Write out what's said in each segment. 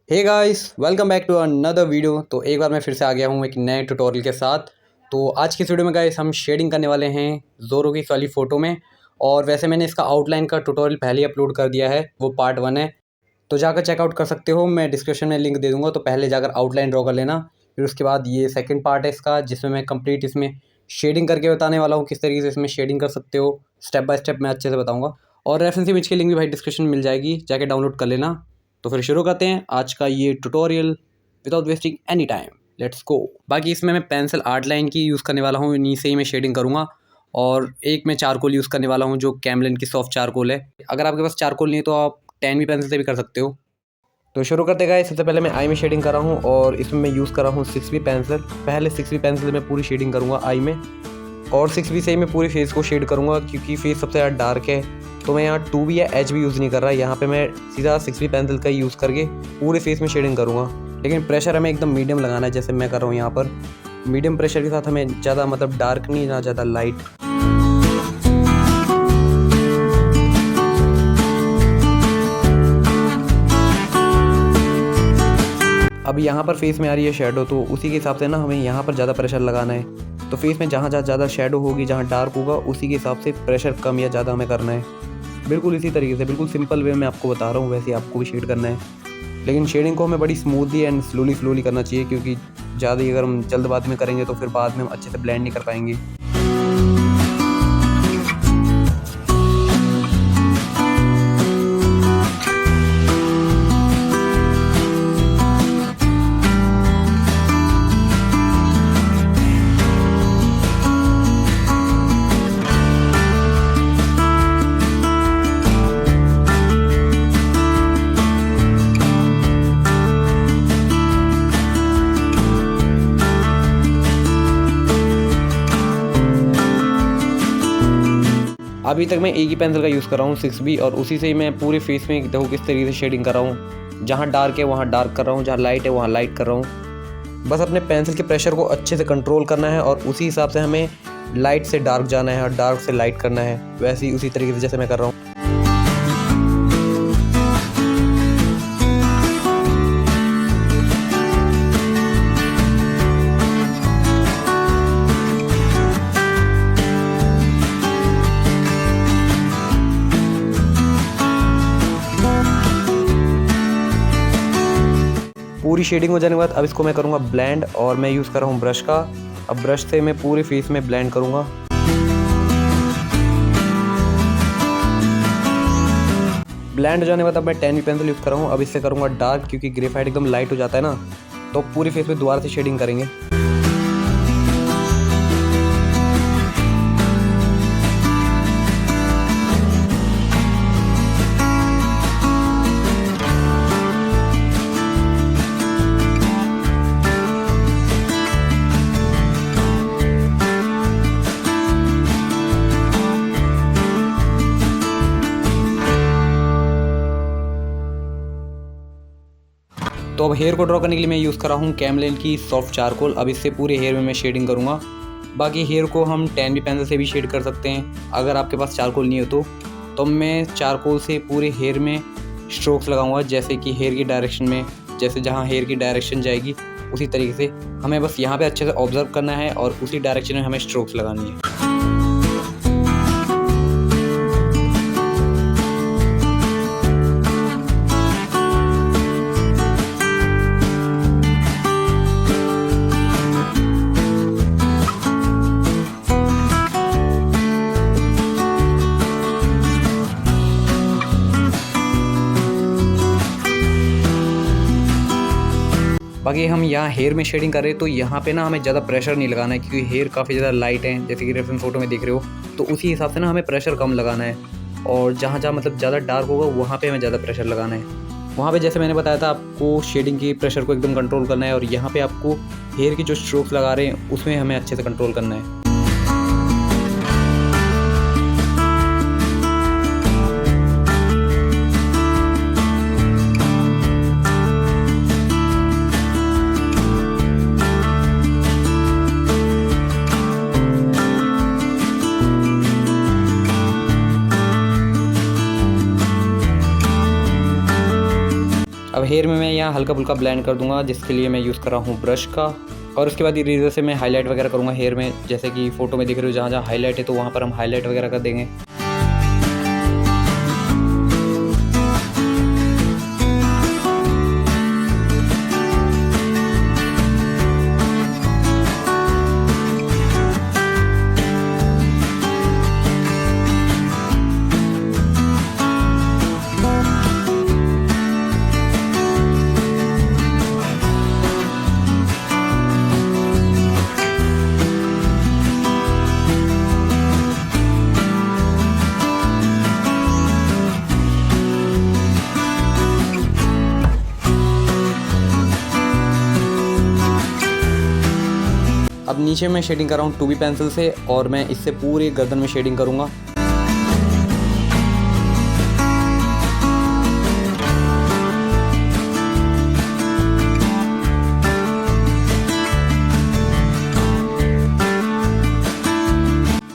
Hey guys, welcome back to another video. तो एक बार मैं फिर से आ गया हूँ एक नए ट्यूटोरियल के साथ। तो आज की इस वीडियो में गाइस हम शेडिंग करने वाले हैं ज़ोरो की वाली फ़ोटो में। और वैसे मैंने इसका आउटलाइन का ट्यूटोरियल पहले ही अपलोड कर दिया है, वो पार्ट 1 है, तो जाकर चेकआउट कर सकते हो। मैं डिस्क्रिप्शन में लिंक दे दूँगा, तो पहले जाकर आउटलाइन ड्रॉ कर लेना। फिर उसके बाद ये सेकेंड पार्ट है इसका, जिसमें मैं कंप्लीट इसमें शेडिंग करके बताने वाला हूँ, किस तरीके से इसमें शेडिंग कर सकते हो। स्टेप बाय स्टेप मैं अच्छे से बताऊँगा। और रेफरेंस इमेज की लिंक भी भाई डिस्क्रिप्शन में मिल जाएगी, जाके डाउनलोड कर लेना। तो फिर शुरू करते हैं आज का ये tutorial without wasting any time. Let's go. बाकी इसमें मैं पेंसिल आर्ट लाइन की यूज़ करने वाला हूँ, नीचे ही मैं शेडिंग करूँगा। और एक मैं चारकोल यूज़ करने वाला हूँ, जो कैमलिन की सॉफ्ट चारकोल है। अगर आपके पास चारकोल नहीं है तो आप 10B पेंसिल से भी कर सकते हो। तो शुरू करते गए। सबसे पहले मैं आई में शेडिंग कर रहा हूँ, और इसमें मैं यूज़ कर रहा हूँ 6B पेंसिल। पहले 6B पेंसिल से मैं पूरी शेडिंग करूँगा आई में, और 6B से ही मैं पूरे फेस को शेड करूँगा, क्योंकि फेस सबसे ज़्यादा डार्क है। तो मैं यहाँ 2B या HB यूज़ नहीं कर रहा, यहाँ पे मैं सीधा 6B पेंसिल का यूज़ करके पूरे फेस में शेडिंग करूँगा। लेकिन प्रेशर हमें एकदम मीडियम लगाना है, जैसे मैं कर रहा हूँ यहाँ पर। मीडियम प्रेशर के साथ हमें ज़्यादा डार्क नहीं, ना ज़्यादा लाइट। अब यहाँ पर फेस में आ रही है शेडो, तो उसी के हिसाब से ना हमें यहाँ पर ज़्यादा प्रेशर लगाना है। तो फेस में जहाँ जहाँ ज़्यादा शेडो होगी, जहाँ डार्क होगा, उसी के हिसाब से प्रेशर कम या ज़्यादा हमें करना है। बिल्कुल इसी तरीके से, बिल्कुल सिंपल वे में आपको बता रहा हूँ, वैसे आपको भी शेड करना है। लेकिन शेडिंग को हमें बड़ी स्मूथली एंड स्लोली करना चाहिए, क्योंकि ज़्यादा ही अगर हम जल्दबाजी में करेंगे तो फिर बाद में हम अच्छे से ब्लेंड नहीं कर पाएंगे। अभी तक मैं एक ही पेंसिल का यूज़ कर रहा हूँ 6B, और उसी से ही मैं पूरे फेस में देखो किस तरीके से शेडिंग कर रहा हूँ। जहाँ डार्क है वहाँ डार्क कर रहा हूँ, जहाँ लाइट है वहाँ लाइट कर रहा हूँ। बस अपने पेंसिल के प्रेशर को अच्छे से कंट्रोल करना है, और उसी हिसाब से हमें लाइट से डार्क जाना है और डार्क से लाइट करना है, वैसे ही उसी तरीके से जैसे मैं कर रहा हूँ। पूरी शेडिंग हो जाने के बाद अब इसको मैं करूँगा ब्लेंड, और मैं यूज़ कर रहा हूँ ब्रश का। अब ब्रश से मैं पूरे फेस में ब्लेंड करूँगा। ब्लेंड हो जाने के बाद अब मैं 10B पेंसिल यूज़ कर रहा हूँ। अब इससे करूँगा डार्क, क्योंकि ग्रेफाइट एकदम लाइट हो जाता है ना, तो पूरे फेस में दोबारा से शेडिंग करेंगे। तो अब हेयर को ड्रॉ करने के लिए मैं यूज़ कर रहा हूँ कैमलिन की सॉफ्ट चारकोल। अब इससे पूरे हेयर में मैं शेडिंग करूँगा। बाकी हेयर को हम 10B पेंसिल से भी शेड कर सकते हैं, अगर आपके पास चारकोल नहीं हो तो मैं चारकोल से पूरे हेयर में स्ट्रोक्स लगाऊंगा, जैसे कि हेयर की डायरेक्शन में, जैसे जहाँ हेयर की डायरेक्शन जाएगी उसी तरीके से हमें बस यहाँ पे अच्छे से ऑब्जर्व करना है, और उसी डायरेक्शन में हमें स्ट्रोक्स लगानी है। बाकी हम यहाँ हेयर में शेडिंग कर रहे हैं, तो यहाँ पे ना हमें ज़्यादा प्रेशर नहीं लगाना है, क्योंकि हेयर काफ़ी ज़्यादा लाइट है, जैसे कि रेफरेंस फोटो में देख रहे हो। तो उसी हिसाब से ना हमें प्रेशर कम लगाना है, और जहाँ जहाँ ज़्यादा डार्क होगा वहाँ पे हमें ज़्यादा प्रेशर लगाना है। वहाँ पे जैसे मैंने बताया था, आपको शेडिंग की प्रेशर को एकदम कंट्रोल करना है, और यहाँ पर आपको हेयर की जो स्ट्रोक्स लगा रहे हैं उसमें हमें अच्छे से कंट्रोल करना है। अब हेयर में मैं यहाँ हल्का फुल्का ब्लेंड कर दूंगा, जिसके लिए मैं यूज़ कर रहा हूँ ब्रश का। और उसके बाद इरेज़र से मैं हाईलाइट वगैरह करूँगा हेयर में, जैसे कि फ़ोटो में दिख रहे हो जहाँ जहाँ हाईलाइट है तो वहाँ पर हम हाईलाइट वगैरह कर देंगे। अब नीचे मैं शेडिंग कर रहा हूँ 2B पेंसिल से, और मैं इससे पूरे गर्दन में शेडिंग करूँगा।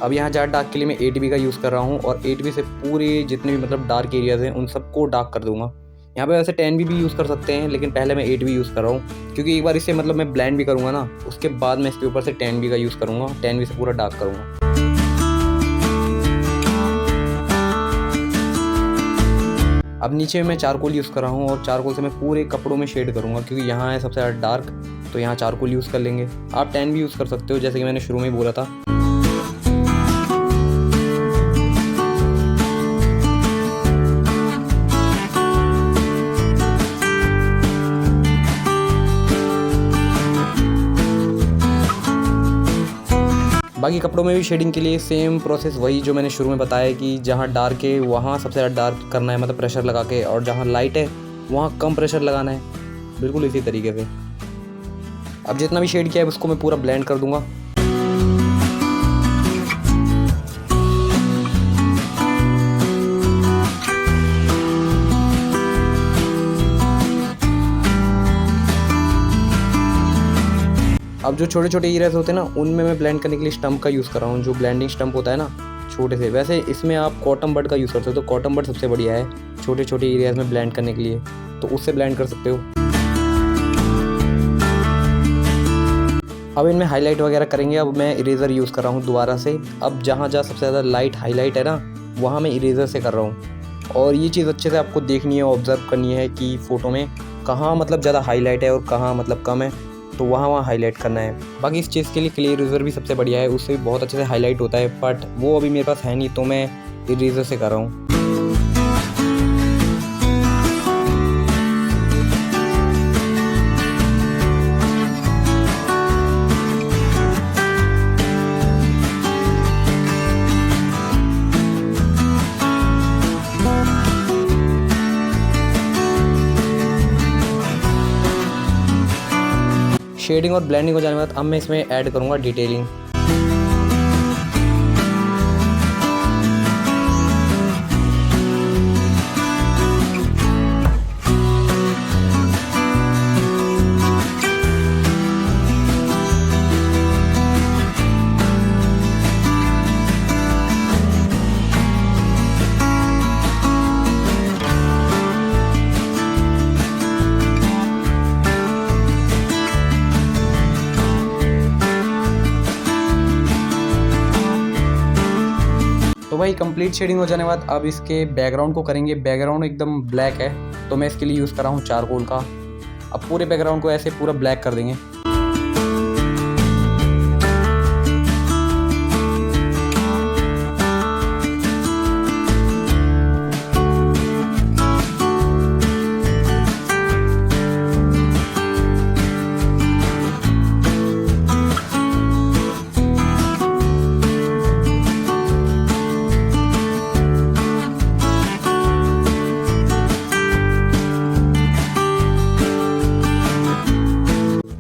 अब यहाँ ज़्यादा डार्क के लिए मैं 8B का यूज़ कर रहा हूँ, और 8B से पूरे जितने भी मतलब डार्क एरियाज़ हैं उन सबको डार्क कर दूँगा। यहाँ पे वैसे 10B भी यूज़ कर सकते हैं, लेकिन पहले मैं 8B यूज़ कर रहा हूँ, क्योंकि एक बार इसे मतलब मैं ब्लेंड भी करूँगा ना, उसके बाद मैं इसके ऊपर से 10B का यूज़ करूँगा। 10B से पूरा डार्क करूँगा। अब नीचे मैं चारकोल यूज़ कर रहा हूँ, और चारकोल से मैं पूरे कपड़ों में शेड करूँगा, क्योंकि यहाँ है सबसे ज़्यादा डार्क, तो यहाँ चारकोल यूज़ कर लेंगे। आप 10B यूज़ कर सकते हो, जैसे कि मैंने शुरू में ही बोला था। बाकी कपड़ों में भी शेडिंग के लिए सेम प्रोसेस वही जो मैंने शुरू में बताया, कि जहाँ डार्क है वहाँ सबसे ज़्यादा डार्क करना है, मतलब प्रेशर लगा के, और जहाँ लाइट है वहाँ कम प्रेशर लगाना है, बिल्कुल इसी तरीके से। अब जितना भी शेड किया है उसको मैं पूरा ब्लेंड कर दूँगा। अब जो छोटे छोटे एरियाज होते हैं ना, उनमें मैं ब्लेंड करने के लिए स्टम्प का यूज़ कर रहा हूँ, जो ब्लेंडिंग स्टम्प होता है ना छोटे से। वैसे इसमें आप कॉटन बड का यूज़ करते हो, तो कॉटन बड सबसे बढ़िया है छोटे छोटे एरियाज में ब्लेंड करने के लिए, तो उससे ब्लेंड कर सकते हो। अब इनमें हाईलाइट वगैरह करेंगे। अब मैं इरेज़र यूज़ कर रहा हूँ दोबारा से। अब जहाँ जहाँ सबसे ज़्यादा लाइट हाईलाइट है ना, वहाँ मैं इरेज़र से कर रहा हूँ। और ये चीज़ अच्छे से आपको देखनी है, ऑब्ज़र्व करनी है कि फ़ोटो में कहाँ मतलब ज़्यादा हाईलाइट है और कहाँ मतलब कम है, तो वहाँ हाईलाइट करना है। बाकी इस चीज़ के लिए क्ले इरेज़र भी सबसे बढ़िया है, उससे भी बहुत अच्छे से हाईलाइट होता है, बट वो अभी मेरे पास है नहीं, तो मैं इरेज़र से कर रहा हूँ। शेडिंग और ब्लेंडिंग हो जाने के बाद अब मैं इसमें ऐड करूँगा डिटेलिंग। तो भाई कंप्लीट शेडिंग हो जाने के बाद अब इसके बैकग्राउंड को करेंगे। बैकग्राउंड एकदम ब्लैक है, तो मैं इसके लिए यूज़ कर रहा हूँ चारकोल का। अब पूरे बैकग्राउंड को ऐसे पूरा ब्लैक कर देंगे।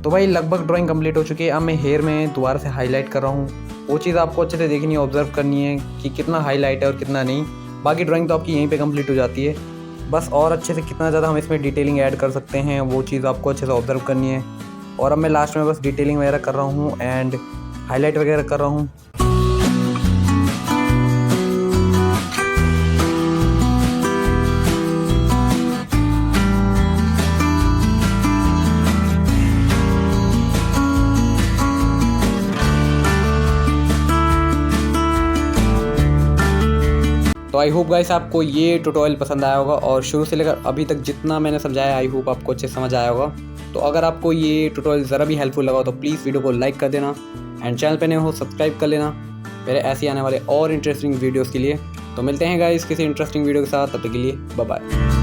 तो भाई लगभग ड्राइंग कंप्लीट हो चुकी है। अब मैं हेयर में दोबारा से हाईलाइट कर रहा हूँ। वो चीज़ आपको अच्छे से देखनी है, ऑब्जर्व करनी है कि कितना हाईलाइट है और कितना नहीं। बाकी ड्राइंग तो आपकी यहीं पे कंप्लीट हो जाती है। बस और अच्छे से कितना ज़्यादा हम इसमें डिटेलिंग ऐड कर सकते हैं, वो चीज़ आपको अच्छे से ऑब्जर्व करनी है। और अब मैं लास्ट में बस डिटेलिंग वगैरह कर रहा हूँ एंड हाईलाइट वगैरह कर रहा हूँ। तो आई होप गाइस आपको ये ट्यूटोरियल पसंद आया होगा और शुरू से लेकर अभी तक जितना मैंने समझाया आई होप आपको अच्छे समझ आया होगा। तो अगर आपको ये ट्यूटोरियल ज़रा भी हेल्पफुल लगा तो प्लीज़ वीडियो को लाइक कर देना एंड चैनल पे नए हो सब्सक्राइब कर लेना मेरे ऐसे आने वाले और इंटरेस्टिंग वीडियोज़ के लिए। तो मिलते हैं गाइस किसी इंटरेस्टिंग वीडियो के साथ, तब तक के लिए बाय बाय।